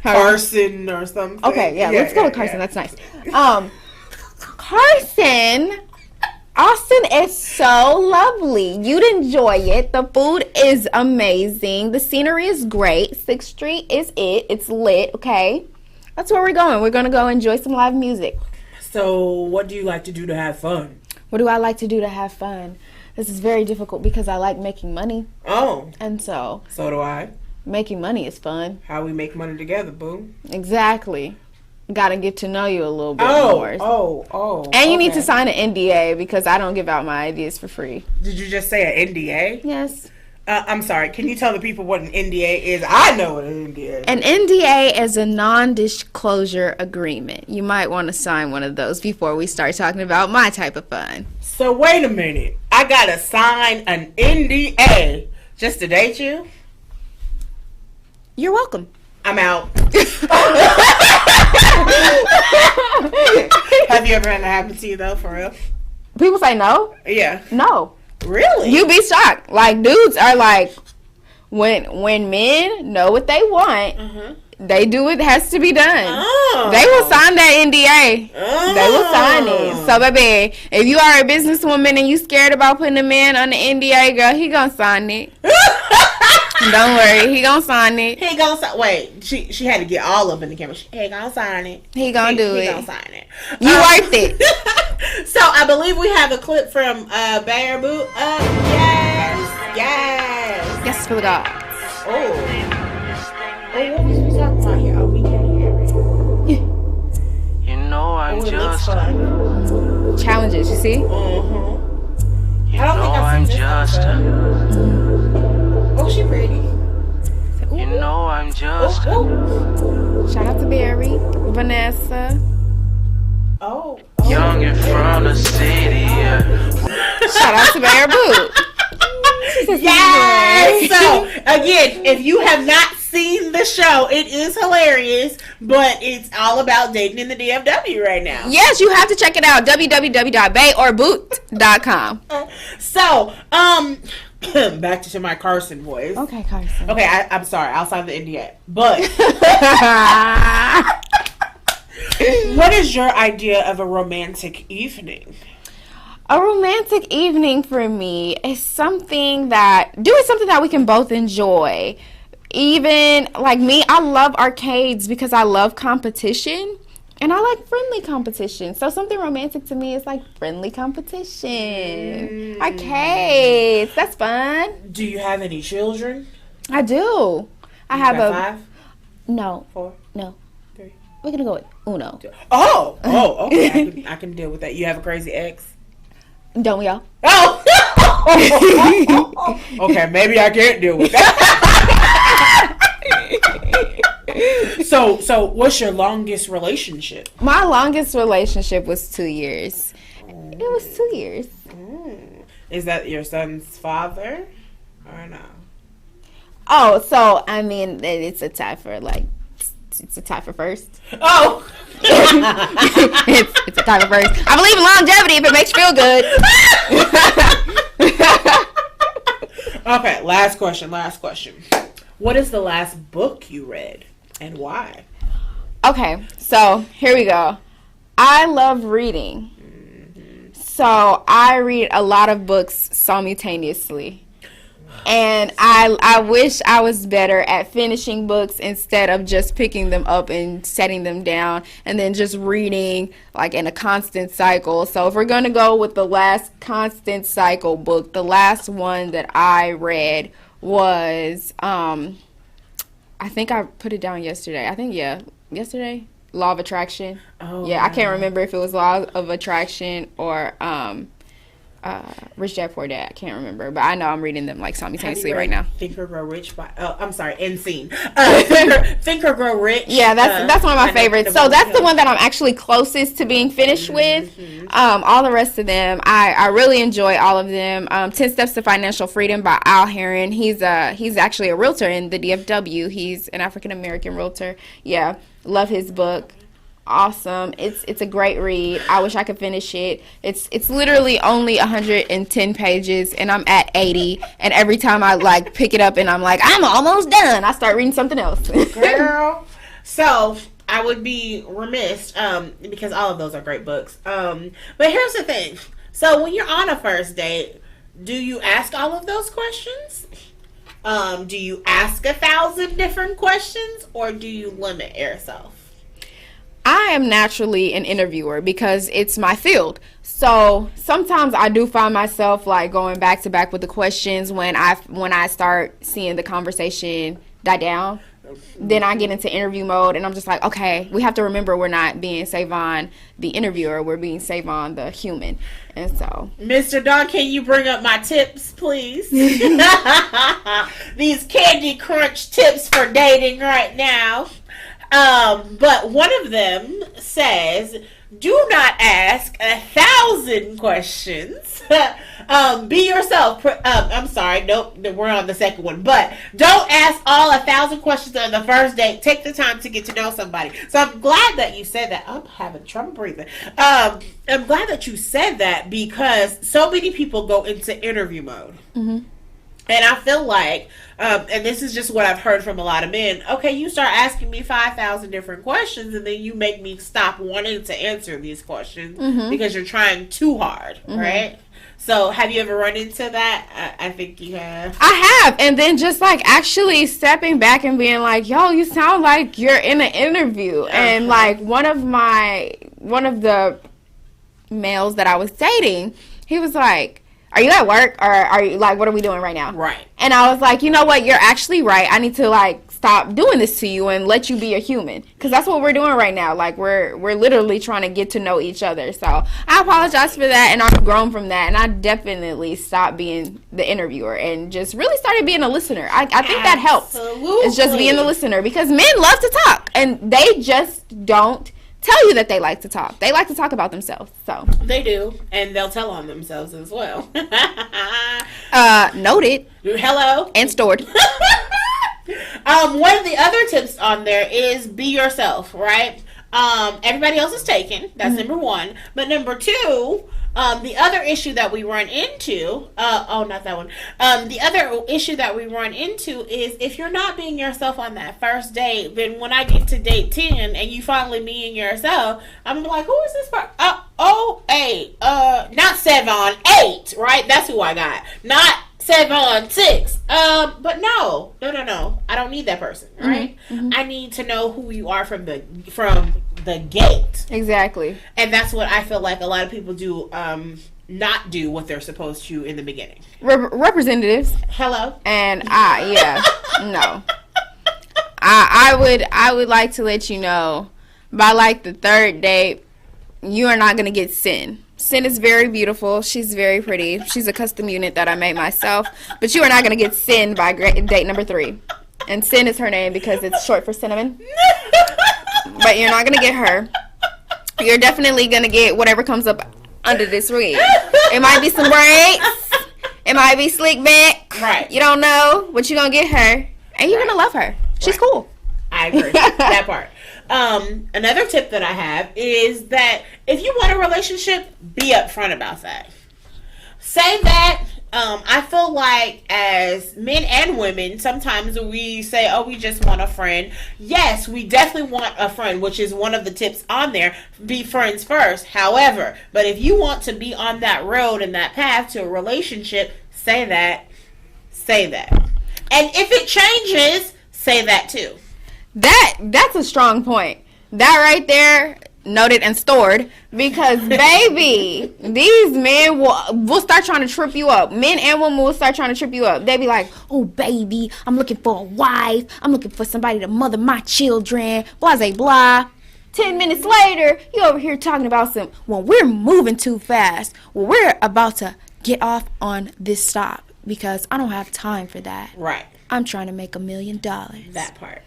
[SPEAKER 1] Carson or something.
[SPEAKER 2] Okay, yeah, let's go with Carson. Yeah. That's nice. Carson, Austin is so lovely. You'd enjoy it. The food is amazing. The scenery is great. 6th Street is it. It's lit, okay? That's where we're going. We're going to go enjoy some live music.
[SPEAKER 1] So, what do you like to do to have fun?
[SPEAKER 2] What do I like to do to have fun? This is very difficult because I like making money.
[SPEAKER 1] Oh.
[SPEAKER 2] And so
[SPEAKER 1] do I.
[SPEAKER 2] Making money is fun.
[SPEAKER 1] How we make money together, boo.
[SPEAKER 2] Exactly. Got to get to know you a little bit more.
[SPEAKER 1] Oh.
[SPEAKER 2] And you need to sign an NDA because I don't give out my ideas for free.
[SPEAKER 1] Did you just say an NDA?
[SPEAKER 2] Yes.
[SPEAKER 1] I'm sorry. Can you tell the people what an NDA is? I know what an NDA is.
[SPEAKER 2] An NDA is a non-disclosure agreement. You might want to sign one of those before we start talking about my type of fun.
[SPEAKER 1] So wait a minute. I got to sign an NDA just to date you?
[SPEAKER 2] You're welcome.
[SPEAKER 1] I'm out. Have you ever had that happen to you, though, for real?
[SPEAKER 2] People say no?
[SPEAKER 1] Yeah.
[SPEAKER 2] No.
[SPEAKER 1] Really?
[SPEAKER 2] You be shocked. Dudes are when men know what they want, They do what has to be done.
[SPEAKER 1] Oh.
[SPEAKER 2] They will sign that NDA.
[SPEAKER 1] Oh.
[SPEAKER 2] They will sign it. So, baby, if you are a businesswoman and you scared about putting a man on the NDA, girl, he gonna sign it. Don't worry, he gonna sign it.
[SPEAKER 1] He gonna sign. Wait, she had to get all up in the camera. He gonna sign it.
[SPEAKER 2] He gonna do it.
[SPEAKER 1] He gonna sign it.
[SPEAKER 2] You worth it.
[SPEAKER 1] So I believe we have a clip from Bear Boot.
[SPEAKER 2] Yes, for the gods.
[SPEAKER 1] Oh, what was we talking about here? Oh, we can't hear it.
[SPEAKER 5] You know I'm
[SPEAKER 1] Oh, it looks
[SPEAKER 5] just.
[SPEAKER 1] fun.
[SPEAKER 2] Challenges, you see?
[SPEAKER 5] You
[SPEAKER 1] I don't
[SPEAKER 5] know
[SPEAKER 1] think I've
[SPEAKER 5] I'm
[SPEAKER 1] seen this
[SPEAKER 5] just.
[SPEAKER 1] Oh, she pretty.
[SPEAKER 5] You know I'm just.
[SPEAKER 1] Oh,
[SPEAKER 2] Shout out to Barry, Vanessa.
[SPEAKER 1] oh.
[SPEAKER 5] Young and from the city. Yeah.
[SPEAKER 2] Shout out to Bear Boot.
[SPEAKER 1] Yes. So again, if you have not seen the show, it is hilarious, but it's all about dating in the DFW right now.
[SPEAKER 2] Yes, you have to check it out. www.bayOrBoot.com.
[SPEAKER 1] So, back to my Carson voice.
[SPEAKER 2] Okay, Carson.
[SPEAKER 1] Okay, I'm sorry, outside of the NDA. But what is your idea of a romantic evening?
[SPEAKER 2] A romantic evening for me is something that we can both enjoy. Even like me, I love arcades because I love competition and I like friendly competition. So something romantic to me is like friendly competition. Arcades, that's fun.
[SPEAKER 1] Do you have any children?
[SPEAKER 2] I do. I have
[SPEAKER 1] got
[SPEAKER 2] a
[SPEAKER 1] 5,
[SPEAKER 2] no,
[SPEAKER 1] 4,
[SPEAKER 2] no.
[SPEAKER 1] 3.
[SPEAKER 2] We're gonna go with uno.
[SPEAKER 1] Oh, okay. I can deal with that. You have a crazy ex?
[SPEAKER 2] Don't we all?
[SPEAKER 1] Oh. Okay, maybe I can't deal with that. So what's your longest relationship?
[SPEAKER 2] My longest relationship was 2 years. It was 2 years.
[SPEAKER 1] Is that your son's father or no?
[SPEAKER 2] Oh, so I mean, it's a tie for first.
[SPEAKER 1] Oh.
[SPEAKER 2] it's a tie for first. I believe in longevity if it makes you feel good.
[SPEAKER 1] Okay, last question. What is the last book you read and why?
[SPEAKER 2] Okay, so here we go. I love reading. So I read a lot of books simultaneously. And I wish I was better at finishing books instead of just picking them up and setting them down and then just reading like in a constant cycle. So if we're going to go with the last constant cycle book, the last one that I read was, I think I put it down yesterday. Yesterday? Law of Attraction.
[SPEAKER 1] Oh,
[SPEAKER 2] yeah, I can't remember if it was Law of Attraction or Rich Dad Poor Dad. I can't remember, but I know I'm reading them like simultaneously right now.
[SPEAKER 1] Think or Grow Rich by I'm sorry, Unseen. Think or Grow Rich.
[SPEAKER 2] Yeah, that's one of my favorites. So that's the one that I'm actually closest to being finished with. All the rest of them, I really enjoy all of them. 10 Steps to Financial Freedom by Al Heron. He's actually a realtor in the DFW. He's an African American realtor. Yeah, love his book. Awesome. It's a great read. I wish I could finish it. It's literally only 110 pages and I'm at 80, and every time I like pick it up and I'm like, I'm almost done, I start reading something else.
[SPEAKER 1] Girl. So I would be remiss because all of those are great books. But here's the thing. So when you're on a first date, do you ask all of those questions? Do you ask 1,000 different questions, or do you limit yourself?
[SPEAKER 2] I am naturally an interviewer because it's my field. So sometimes I do find myself like going back to back with the questions when I start seeing the conversation die down. Then I get into interview mode and I'm just like, okay, we have to remember we're not being Sevon the interviewer, we're being Sevon the human. And so,
[SPEAKER 1] Mr. Don, can you bring up my tips, please? These Candy Crunch tips for dating right now. But one of them says, do not ask 1,000 questions. Be yourself. I'm sorry. Nope. We're on the second one. But don't ask all 1,000 questions on the first date. Take the time to get to know somebody. So I'm glad that you said that. I'm having trouble breathing. I'm glad that you said that because so many people go into interview mode. And I feel like, and this is just what I've heard from a lot of men, okay, you start asking me 5,000 different questions, and then you make me stop wanting to answer these questions because you're trying too hard, right? So, have you ever run into that? I think you have.
[SPEAKER 2] I have. And then just like actually stepping back and being like, yo, you sound like you're in an interview. And like one of the males that I was dating, he was like, are you at work, or are you like, what are we doing right now?
[SPEAKER 1] Right.
[SPEAKER 2] And I was like, you know what, you're actually right. I need to like stop doing this to you and let you be a human, because that's what we're doing right now. Like we're literally trying to get to know each other. So I apologize for that, and I've grown from that, and I definitely stopped being the interviewer and just really started being a listener. I think that helps.
[SPEAKER 1] Absolutely.
[SPEAKER 2] It's just being the listener, because men love to talk and they just don't tell you that they like to talk. They like to talk about themselves. So
[SPEAKER 1] They do, and they'll tell on themselves as well.
[SPEAKER 2] Noted
[SPEAKER 1] Hello.
[SPEAKER 2] and stored.
[SPEAKER 1] One of the other tips on there is be yourself, right? Everybody else is taken. That's number one. But number two, the other issue that we run into, not that one. The other issue that we run into is if you're not being yourself on that first date, then when I get to date 10 and you finally being yourself, I'm like, who is this person? Not Sevon, 8, right? That's who I got. Not Sevon, 6. But no. I don't need that person, right? I need to know who you are from the gate.
[SPEAKER 2] Exactly.
[SPEAKER 1] And that's what I feel like a lot of people do, not do what they're supposed to in the beginning.
[SPEAKER 2] Representatives.
[SPEAKER 1] Hello?
[SPEAKER 2] And no. I would like to let you know, by like the third date, you are not going to get Sin. Sin is very beautiful. She's very pretty. She's a custom unit that I made myself. But you are not going to get Sin by date number 3. And Sin is her name because it's short for cinnamon. But you're not going to get her. You're definitely going to get whatever comes up under this wig. It might be some braids. It might be slick back.
[SPEAKER 1] Right.
[SPEAKER 2] You don't know, but you're going to get her. And you're going to love her. She's cool.
[SPEAKER 1] I agree. That part. Another tip that I have is that if you want a relationship, be upfront about that. Say that. I feel like as men and women, sometimes we say, oh, we just want a friend. Yes, we definitely want a friend, which is one of the tips on there. Be friends first. However, but if you want to be on that road and that path to a relationship, say that. Say that. And if it changes, say that too.
[SPEAKER 2] That's a strong point. That right there, noted and stored, because baby, these men will start trying to trip you up. Men and women will start trying to trip you up. They be like, oh baby, I'm looking for a wife. I'm looking for somebody to mother my children. Blah, blah, blah. 10 minutes later, you over here talking about we're moving too fast. Well, we're about to get off on this stop because I don't have time for that.
[SPEAKER 1] Right.
[SPEAKER 2] I'm trying to make $1 million.
[SPEAKER 1] That part.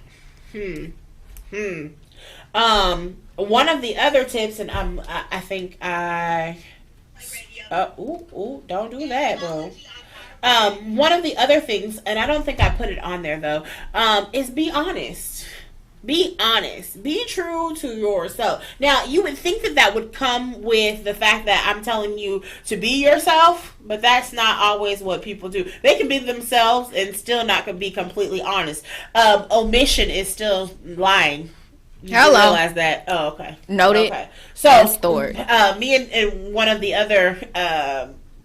[SPEAKER 1] One of the other tips, and I think don't do that, bro. One of the other things, and I don't think I put it on there though, is be honest. Be honest. Be true to yourself. Now, you would think that would come with the fact that I'm telling you to be yourself, but that's not always what people do. They can be themselves and still not be completely honest. Omission is still lying. You
[SPEAKER 2] Hello.
[SPEAKER 1] realize that? Oh, okay.
[SPEAKER 2] Noted.
[SPEAKER 1] Okay. So,
[SPEAKER 2] and stored.
[SPEAKER 1] Me and one of the other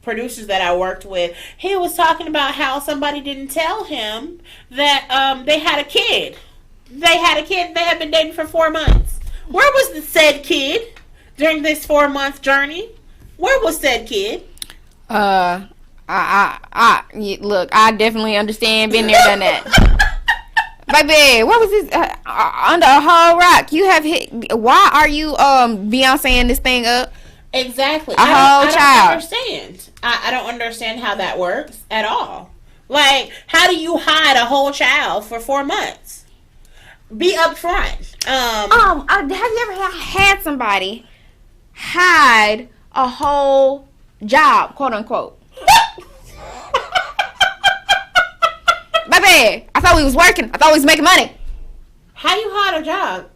[SPEAKER 1] producers that I worked with, he was talking about how somebody didn't tell him that they had a kid. They had a kid. They had been dating for 4 months. Where was the said kid during this 4-month journey? Where was said kid?
[SPEAKER 2] Look, I definitely understand. Been there, done that. Baby, what was this? Under a whole rock. You have hit. Why are you Beyonceing this thing up?
[SPEAKER 1] Exactly.
[SPEAKER 2] I
[SPEAKER 1] don't understand. I don't understand how that works at all. Like, how do you hide a whole child for 4 months? Be upfront.
[SPEAKER 2] Have you ever had somebody hide a whole job, quote unquote? Baby, I thought we was working. I thought we was making money.
[SPEAKER 1] How you hide a job?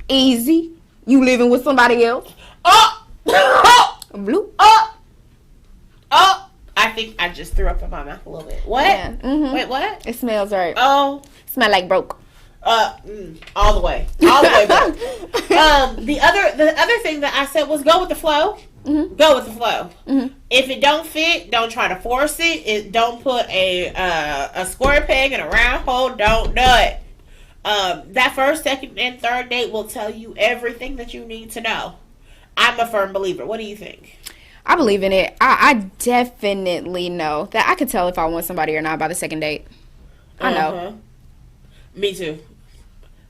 [SPEAKER 2] Easy. You living with somebody else.
[SPEAKER 1] Oh!
[SPEAKER 2] Blue.
[SPEAKER 1] Oh! I think I just threw up in my mouth a little bit. What?
[SPEAKER 2] Yeah. Mm-hmm.
[SPEAKER 1] Wait, what?
[SPEAKER 2] It smells right.
[SPEAKER 1] Oh,
[SPEAKER 2] Smell like broke.
[SPEAKER 1] all the way back. The other thing that I said was go with the flow.
[SPEAKER 2] Mm-hmm.
[SPEAKER 1] Go with the flow.
[SPEAKER 2] Mm-hmm.
[SPEAKER 1] If it don't fit, don't try to force it. Don't put a square peg in a round hole. Don't do it. That first, second, and third date will tell you everything that you need to know. I'm a firm believer. What do you think?
[SPEAKER 2] I believe in it. I definitely know that I can tell if I want somebody or not by the second date. I know.
[SPEAKER 1] Me too.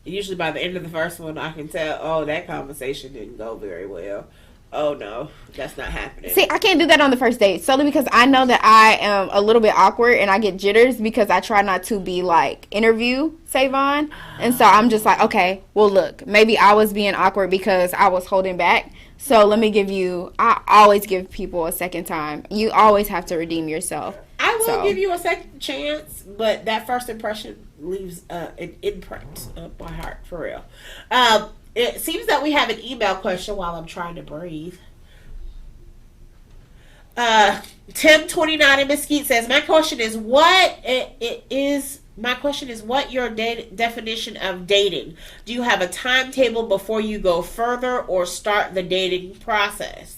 [SPEAKER 1] Usually by the end of the first one, I can tell, oh, that conversation didn't go very well. Oh, no, that's not happening.
[SPEAKER 2] See, I can't do that on the first date solely because I know that I am a little bit awkward and I get jitters because I try not to be like interview Sevon. And so I'm just like, okay, well, look, maybe I was being awkward because I was holding back. So let me I always give people a second time. You always have to redeem yourself.
[SPEAKER 1] I will give you a second chance, but that first impression leaves an imprint of my heart, for real. It seems that we have an email question while I'm trying to breathe. Tim29 in Mesquite says, my question is what your definition of dating? Do you have a timetable before you go further or start the dating process?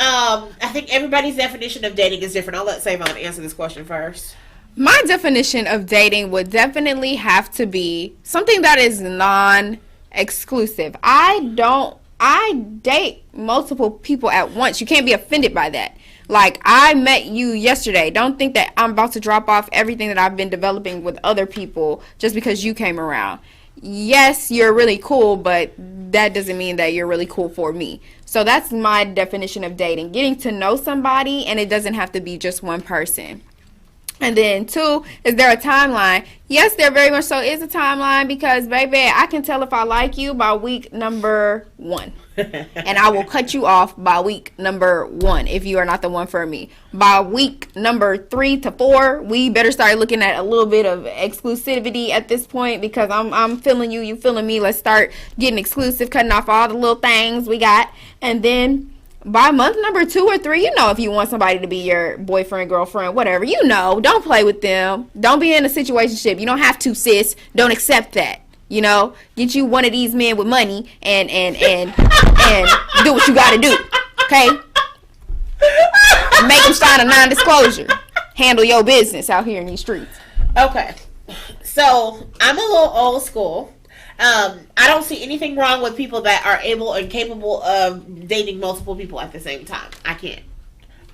[SPEAKER 1] I think everybody's definition of dating is different. I'll let Sevon answer this question first.
[SPEAKER 2] My definition of dating would definitely have to be something that is non-exclusive. I date multiple people at once. You can't be offended by that. Like, I met you yesterday. Don't think that I'm about to drop off everything that I've been developing with other people just because you came around. Yes, you're really cool, but that doesn't mean that you're really cool for me. So that's my definition of dating. Getting to know somebody, and it doesn't have to be just one person. And then 2, is there a timeline? Yes, there very much so is a timeline because, baby, I can tell if I like you by week number 1. And I will cut you off by week number 1 if you are not the one for me. By week number 3 to 4, we better start looking at a little bit of exclusivity at this point because I'm feeling you, you feeling me. Let's start getting exclusive, cutting off all the little things we got. And then by month number 2 or 3, you know if you want somebody to be your boyfriend, girlfriend, whatever. You know, don't play with them. Don't be in a situationship. You don't have to, sis. Don't accept that. You know, get you one of these men with money and do what you got to do. Okay? Make them sign a non-disclosure. Handle your business out here in these streets.
[SPEAKER 1] Okay. So, I'm a little old school. I don't see anything wrong with people that are able and capable of dating multiple people at the same time. I can't.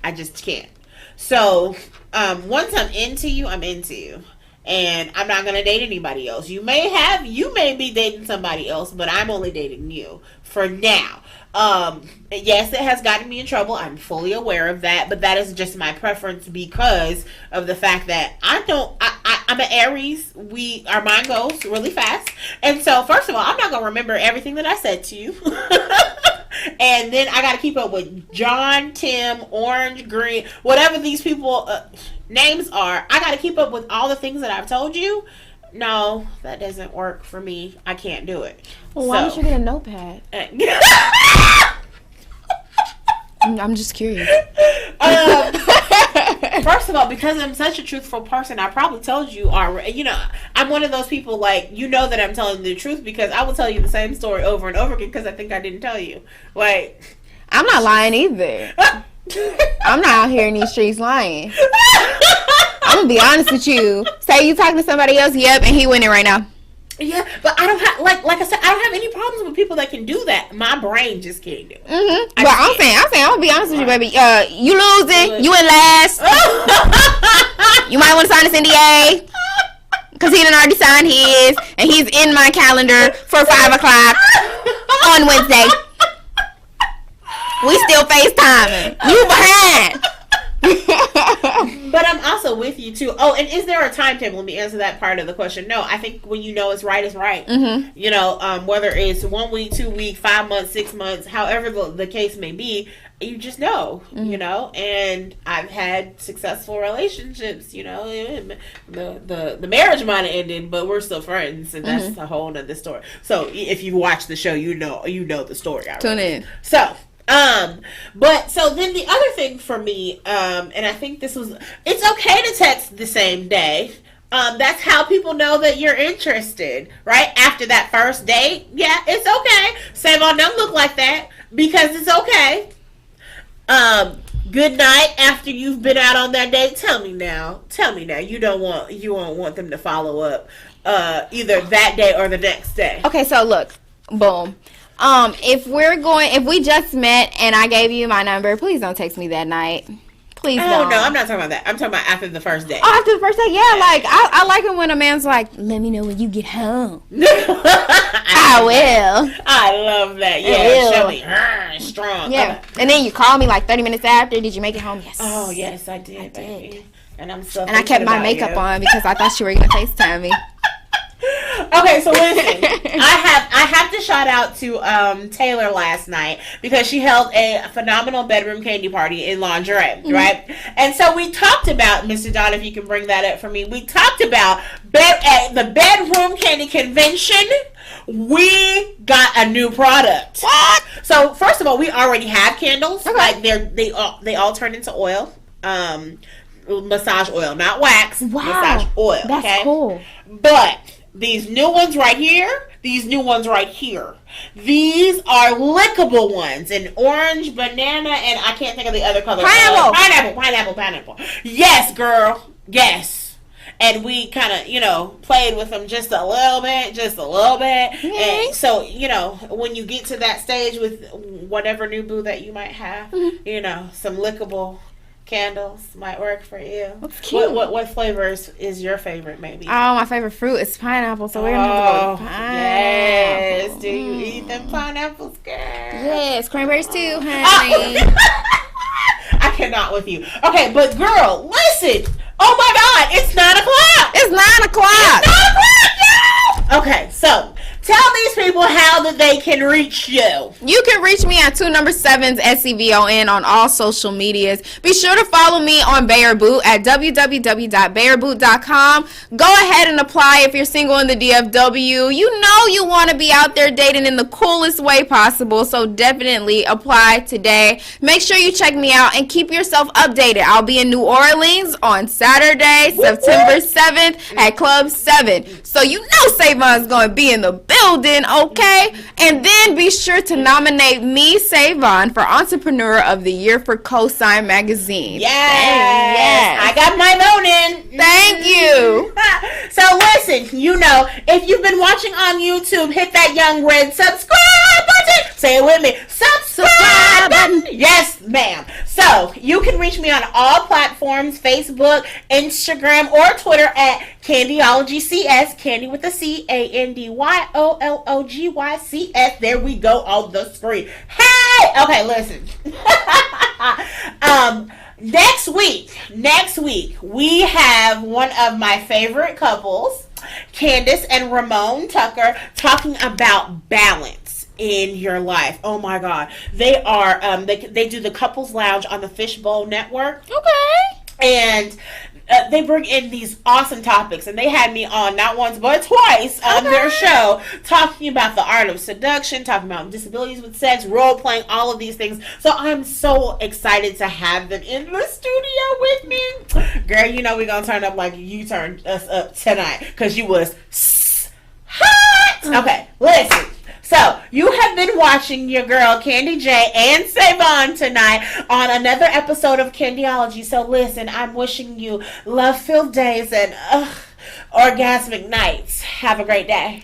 [SPEAKER 1] I just can't. So, once I'm into you, I'm into you. And I'm not going to date anybody else. You may be dating somebody else, but I'm only dating you for now. Yes, it has gotten me in trouble. I'm fully aware of that, but that is just my preference because of the fact that I'm an Aries. Our mind goes really fast. And so, first of all, I'm not going to remember everything that I said to you. And then I got to keep up with John, Tim, Orange, Green, whatever these people names are. I got to keep up with all the things that I've told you. No, that doesn't work for me. I can't do it.
[SPEAKER 2] Well, why don't you get a notepad? I'm just curious.
[SPEAKER 1] First of all, because I'm such a truthful person, I probably told you already. You know, I'm one of those people like, you know that I'm telling the truth because I will tell you the same story over and over again because I think I didn't tell you. Like,
[SPEAKER 2] I'm not lying either. I'm not out here in these streets lying. I'm gonna be honest with you. Say you talking to somebody else, yep, and he winning right now.
[SPEAKER 1] Yeah, but I don't have like I said, I don't have any problems with people that can do that. My brain just can't do it.
[SPEAKER 2] Mm-hmm. But I'm saying, I'm gonna be honest with you, baby. You losing, you in last. You might want to sign this NDA because he done already signed his, and he's in my calendar for 5:00 on Wednesday. We still FaceTiming. You behind.
[SPEAKER 1] But I'm also with you too. Oh, and is there a timetable? Let me answer that part of the question. No, I think when you know it's right, it's right.
[SPEAKER 2] Mm-hmm.
[SPEAKER 1] You know, whether it's 1 week, 2 weeks, 5 months, 6 months, however the case may be, you just know.
[SPEAKER 2] Mm-hmm.
[SPEAKER 1] You know, and I've had successful relationships. You know, the marriage might have ended, but we're still friends, and that's a whole nother story. So if you watch the show, you know the story already.
[SPEAKER 2] Tune in.
[SPEAKER 1] So. But so then the other thing for me, and I think it's okay to text the same day. That's how people know that you're interested, right? After that first date, yeah, it's okay. Sevon, don't look like that because it's okay. Good night after you've been out on that date. Tell me now. You won't want them to follow up, either that day or the next day.
[SPEAKER 2] Okay, so look, boom. If we just met and I gave you my number, please don't text me that night. Please don't.
[SPEAKER 1] Oh, no, I'm not talking about that. I'm talking about after the first date.
[SPEAKER 2] Oh, after the first date, yeah. Like, I like it when a man's like, let me know when you get home. I will.
[SPEAKER 1] I love that. Yeah, show me. Strong.
[SPEAKER 2] Yeah. And then you call me like 30 minutes after. Did you make it home? Yes.
[SPEAKER 1] Oh, yes, I did, baby. And I'm so.
[SPEAKER 2] And I kept my makeup on because I thought you were going to FaceTime me.
[SPEAKER 1] Okay, so listen, I have to shout out to Taylor last night because she held a phenomenal bedroom candy party in lingerie, right? And so we talked about, Mr. Don, if you can bring that up for me, we talked about at the bedroom candy convention. We got a new product. What? So first of all, we already have candles. Okay. Like they all turn into oil. Massage oil, not wax.
[SPEAKER 2] Wow.
[SPEAKER 1] Massage oil.
[SPEAKER 2] That's cool.
[SPEAKER 1] But these new ones right here, these are lickable ones in orange, banana, and I can't think of the other color. Pineapple. Yes, girl. Yes. And we kind of, played with them just a little bit. Mm-hmm. And so, when you get to that stage with whatever new boo that you might have, some lickable candles might work for you.
[SPEAKER 2] That's cute.
[SPEAKER 1] What flavors is your favorite, maybe?
[SPEAKER 2] Oh, my favorite fruit is pineapple, so we're gonna have to go with pineapple.
[SPEAKER 1] Yes. Do you eat them pineapples, girl?
[SPEAKER 2] Yes, cranberries too, honey.
[SPEAKER 1] I cannot with you. Okay, but girl, listen. Oh my God, it's 9 o'clock.
[SPEAKER 2] It's 9 o'clock.
[SPEAKER 1] It's 9 o'clock, y'all. Okay, so tell these people how that they can reach you.
[SPEAKER 2] You can reach me at 2 SEVON on all social medias. Be sure to follow me on Bayer Boot at www.bayerboot.com. Go ahead and apply if you're single in the DFW. You know you want to be out there dating in the coolest way possible, so definitely apply today. Make sure you check me out and keep yourself updated. I'll be in New Orleans on Saturday, September 7th at Club 7. So you know Sevon's going to be in the building, okay? And then be sure to nominate me, Sevon, for Entrepreneur of the Year for Cosign Magazine.
[SPEAKER 1] Yes. I got my vote in.
[SPEAKER 2] Thank you.
[SPEAKER 1] So listen, if you've been watching on YouTube, hit that young red subscribe button. Say it with me. Subscribe button. Yes, ma'am. So you can reach me on all platforms, Facebook, Instagram, or Twitter at Candyology CS, Candy with a C, ANDYOLOGYCS. There we go on the screen. Hey! Okay, listen. Next week, we have one of my favorite couples, Candace and Ramon Tucker, talking about balance in your life. Oh my God. They are, they do the Couples Lounge on the Fishbowl Network.
[SPEAKER 2] Okay.
[SPEAKER 1] And they bring in these awesome topics, and they had me on not once but twice on their show talking about the art of seduction, talking about disabilities with sex, role playing, all of these things. So I'm so excited to have them in the studio with me. Girl, we're gonna turn up like you turned us up tonight because you was hot. Okay, listen. So, you have been watching your girl Candy J and Sevon tonight on another episode of Candyology. So, listen, I'm wishing you love-filled days and orgasmic nights. Have a great day.